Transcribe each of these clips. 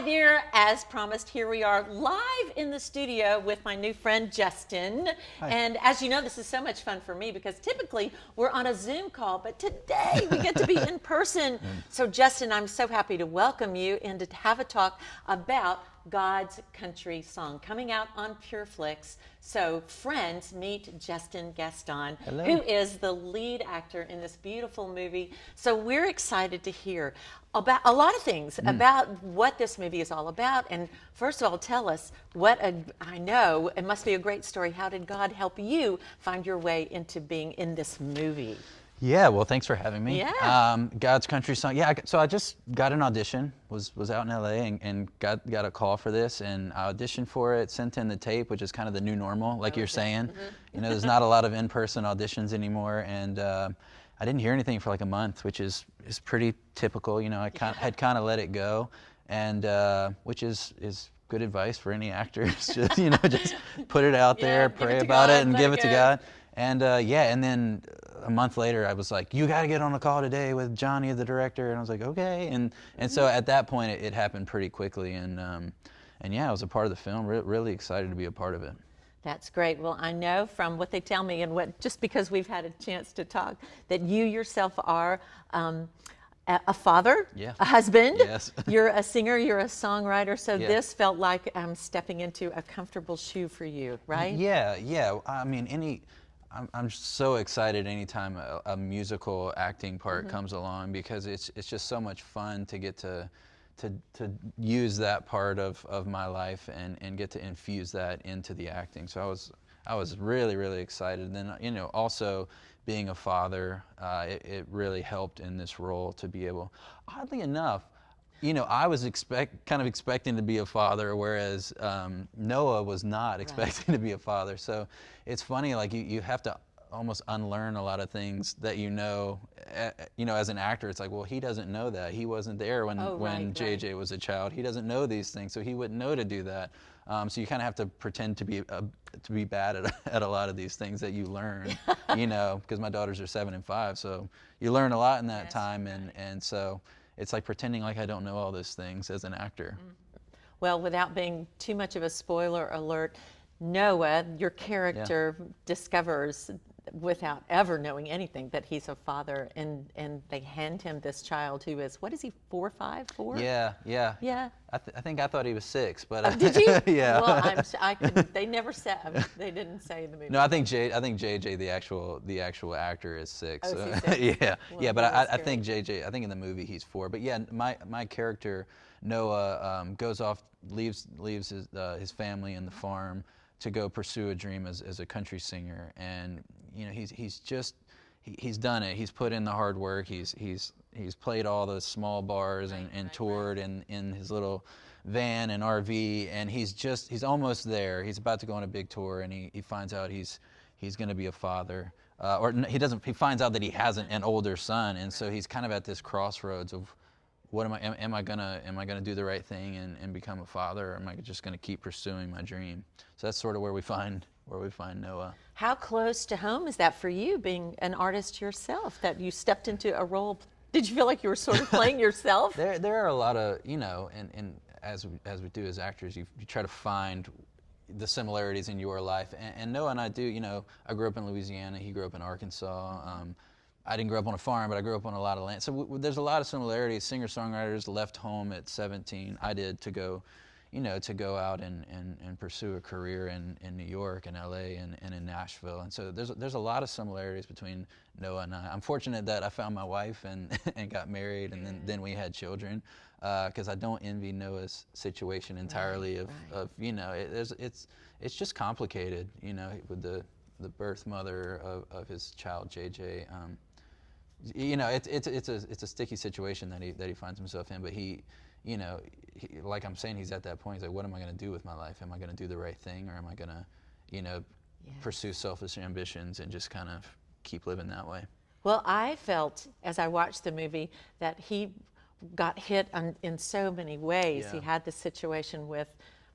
Hi there, as promised, here we are live in the studio with my new friend Justin. Hi. And as you know, this is so much fun for me because typically we're on a Zoom call, but today we get to be in person. So Justin, I'm so happy to welcome you and to have a talk about God's Country Song coming out on PureFlix. So friends, meet Justin Gaston, Hello. who is the lead actor in this beautiful movie. So we're excited to hear about a lot of things about what this movie is all about. And first of all, tell us I know it must be a great story. How did God help you find your way into being in this movie? Yeah, well, thanks for having me. Yeah. God's Country Song. Yeah, so I just got an audition. Was out in LA and got a call for this, and I auditioned for it. Sent in the tape, which is kind of the new normal, like you're saying. You know, there's not a lot of in-person auditions anymore, and I didn't hear anything for like a month, which is pretty typical. You know, I had kind of let it go, and which is good advice for any actors. Just just put it out there, give it pray to about God, it, and let give it it to go. God. And and then a month later, I was like, "You got to get on a call today with Johnny, the director." And I was like, "Okay." And so at that point, it happened pretty quickly. And yeah, I was a part of the film. Really excited to be a part of it. That's great. Well, I know from what they tell me and just because we've had a chance to talk, that you yourself are a father, Yeah. a husband. Yes. You're a singer, you're a songwriter. So Yeah. this felt like stepping into a comfortable shoe for you, right? Yeah. I mean, I'm so excited anytime a musical acting part comes along, because it's just so much fun to get to use that part of my life and get to infuse that into the acting. So I was really excited. And then also being a father, it really helped in this role to be able. Oddly enough, I was kind of expecting to be a father, whereas Noah was not expecting to be a father. So it's funny, like you have to almost unlearn a lot of things that as an actor. It's like, well, he doesn't know that. He wasn't there when Right. JJ was a child. He doesn't know these things, so he wouldn't know to do that. So you kind of have to pretend to be bad at a lot of these things that you learn, because my daughters are 7 and 5, so you learn a lot in that Yes, time, and so it's like pretending like I don't know all these things as an actor. Well, without being too much of a spoiler alert, Noah, your character, discovers without ever knowing anything that he's a father, and they hand him this child who is, what is he, 4, 5, 4? Yeah. Yeah. I think I thought he was 6, but Did you? yeah. Well, they never said, they didn't say in the movie. No, I think JJ, the actual actor, is 6. Oh, is he 6? Yeah, Well, yeah, but he was I think JJ, I think in the movie he's 4. But yeah, my character Noah goes off, leaves his family and the farm to go pursue a dream as a country singer, and he's done it. He's put in the hard work. He's played all the small bars and toured in his little van and RV, and he's almost there. He's about to go on a big tour, and he finds out he's going to be a father, he finds out that he has an older son, and so he's kind of at this crossroads of, what am I gonna do the right thing and become a father, or am I just gonna keep pursuing my dream? So that's sort of where we find Noah. How close to home is that for you, being an artist yourself, that you stepped into a role? Did you feel like you were sort of playing yourself? There are a lot of, and as we do as actors, you try to find the similarities in your life, and Noah and I do. I grew up in Louisiana. He grew up in Arkansas. I didn't grow up on a farm, but I grew up on a lot of land. So there's a lot of similarities. Singer-songwriters left home at 17. I did, to go out and pursue a career in New York and LA and in Nashville. And so there's a lot of similarities between Noah and I. I'm fortunate that I found my wife and got married, and then we had children, because I don't envy Noah's situation entirely. It's just complicated, with the birth mother of his child, JJ. It's a sticky situation that he finds himself in, but he, like I'm saying, he's at that point. He's like, what am I going to do with my life? Am I going to do the right thing, or am I going to, pursue selfish ambitions and just kind of keep living that way? Well, I felt as I watched the movie that he got hit in so many ways. Yeah. He had the situation with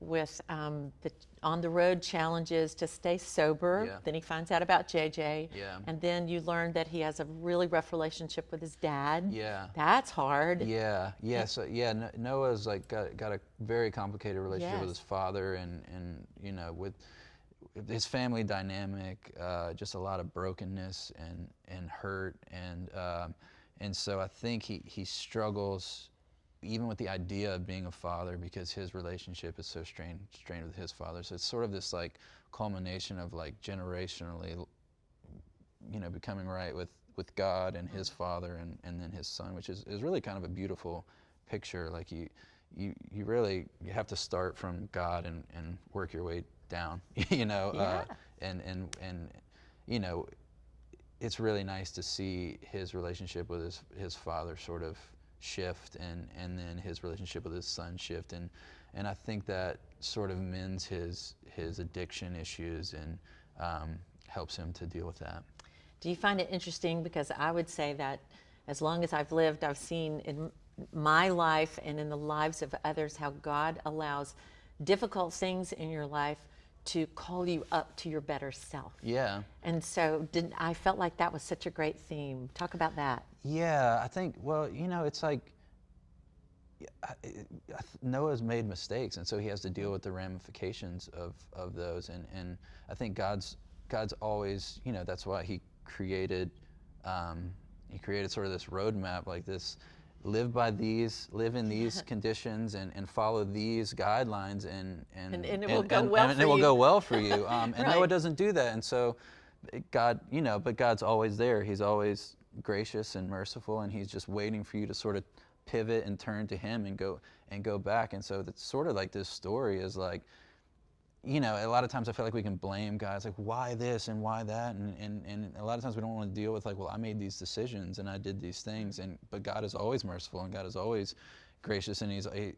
with the on the road challenges to stay sober. Yeah. Then he finds out about JJ. Yeah. And then you learn that he has a really rough relationship with his dad. Yeah. That's hard. Yeah, yeah. So yeah, Noah's like got a very complicated relationship with Yes. his father, and you know, with his family dynamic, just a lot of brokenness and hurt, and so I think he struggles even with the idea of being a father because his relationship is so strained with his father. So it's sort of this like culmination of like generationally, you know, becoming right with God and his father and then his son, which is really kind of a beautiful picture. Like you really you have to start from God and work your way down, you know, Yeah. and you know, it's really nice to see his relationship with his father sort of shift and then his relationship with his son shift, and I think that sort of mends his addiction issues and helps him to deal with that. Do you find it interesting? Because I would say that as long as I've lived, I've seen in my life and in the lives of others how God allows difficult things in your life to call you up to your better self. Yeah. And so I felt like that was such a great theme. Talk about that. Yeah, I think, well, you know, it's like Noah's made mistakes, and so he has to deal with the ramifications of those. And I think God's always, you know, that's why he created sort of this roadmap, like this, live in these conditions and follow these guidelines, and it will go well for it will you. go well for you. And Right. Noah doesn't do that, and so God, you know, but God's always there. He's always gracious and merciful, and he's just waiting for you to sort of pivot and turn to him and go back. And so that's sort of like this story is like, you know, a lot of times I feel like we can blame God. It's like, why this and why that? And a lot of times we don't want to deal with like, well, I made these decisions and I did these things. But God is always merciful and God is always gracious, and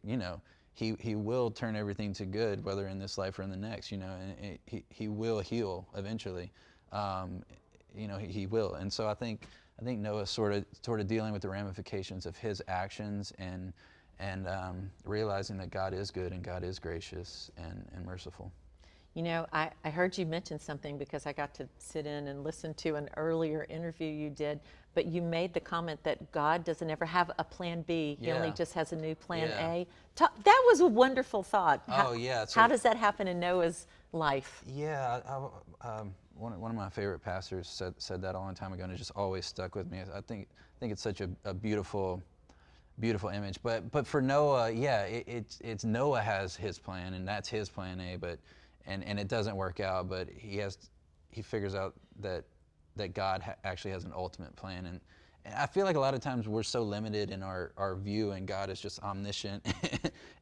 you know, he will turn everything to good, whether in this life or in the next, you know, and he will heal eventually. You know, he will. And so I think Noah's sort of dealing with the ramifications of his actions and realizing that God is good and God is gracious and merciful. You know, I heard you mention something because I got to sit in and listen to an earlier interview you did, but you made the comment that God doesn't ever have a plan B. He only Yeah. just has a new plan Yeah. A. That was a wonderful thought. Oh, yeah. How does that happen in Noah's life? Yeah, one of my favorite pastors said that a long time ago, and it just always stuck with me. I think it's such a beautiful image. But for Noah, yeah, it's Noah has his plan, and that's his plan A. But and it doesn't work out. But he figures out that God actually has an ultimate plan. And I feel like a lot of times we're so limited in our view, and God is just omniscient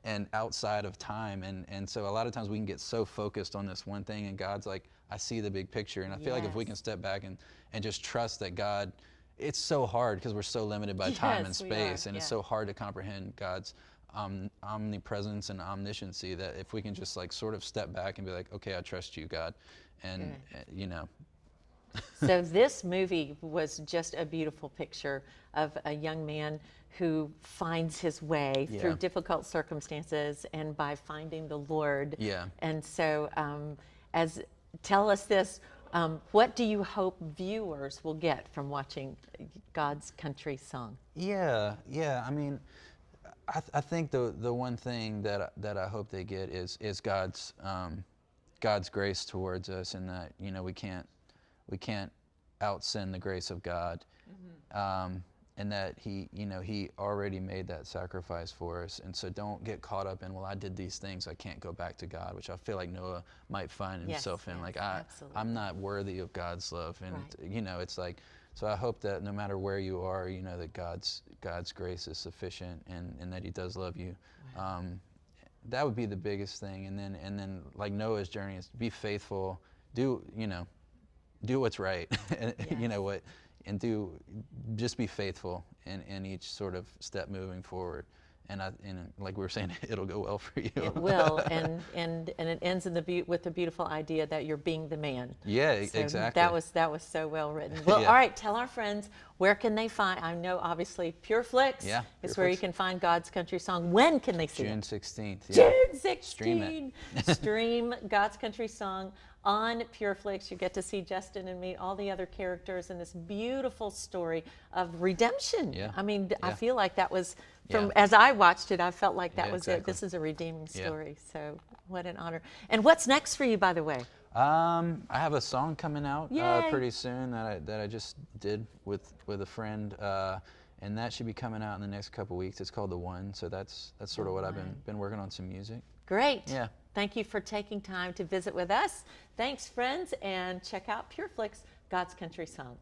and outside of time. And so a lot of times we can get so focused on this one thing, and God's like, I see the big picture. And I feel like if we can Yes. step back and just trust that God, it's so hard because we're so limited by time and Yes, we space, are, and it's yeah. so hard to comprehend God's omnipresence and omnisciency, that if we can just like sort of step back and be like, okay, I trust you, God, and you know. So this movie was just a beautiful picture of a young man who finds his way through Yeah. difficult circumstances and by finding the Lord. Yeah. And so, tell us this: what do you hope viewers will get from watching God's Country Song? Yeah. I mean, I think the one thing that I hope they get is God's grace towards us, and that, you know, we can't out-sin the grace of God, and that he already made that sacrifice for us. And so don't get caught up in, well, I did these things, I can't go back to God, which I feel like Noah might find himself in. Yes, Like absolutely. I'm not worthy of God's love, and Right. you know, it's like. So I hope that no matter where you are, you know that God's grace is sufficient, and that He does love you. That would be the biggest thing. And then like Noah's journey is be faithful, do what's right, you know what, and just be faithful in each sort of step moving forward. And like we were saying, it'll go well for you. It will, and it ends with the beautiful idea that you're being the man. Yeah, So exactly. That was so well written. Well, Yeah. all right, tell our friends Where can they find? I know obviously PureFlix Yeah, is where you PureFlix. can find God's Country Song. When can they see June it? 16th. Yeah. June 16. Stream it. Stream God's Country Song on PureFlix. You get to see Justin and meet all the other characters in this beautiful story of redemption. Yeah. I mean, I Yeah. feel like that was, from Yeah. as I watched it, I felt like that Yeah, was it. exactly. This is a redeeming Yeah. story. So what an honor. And what's next for you, by the way? I have a song coming out Yay. pretty soon that I just did with a friend, and that should be coming out in the next couple weeks. It's called The One, so that's sort of what I've been working on, some music. Great. Yeah. Thank you for taking time to visit with us. Thanks, friends, and check out PureFlix, God's Country Song.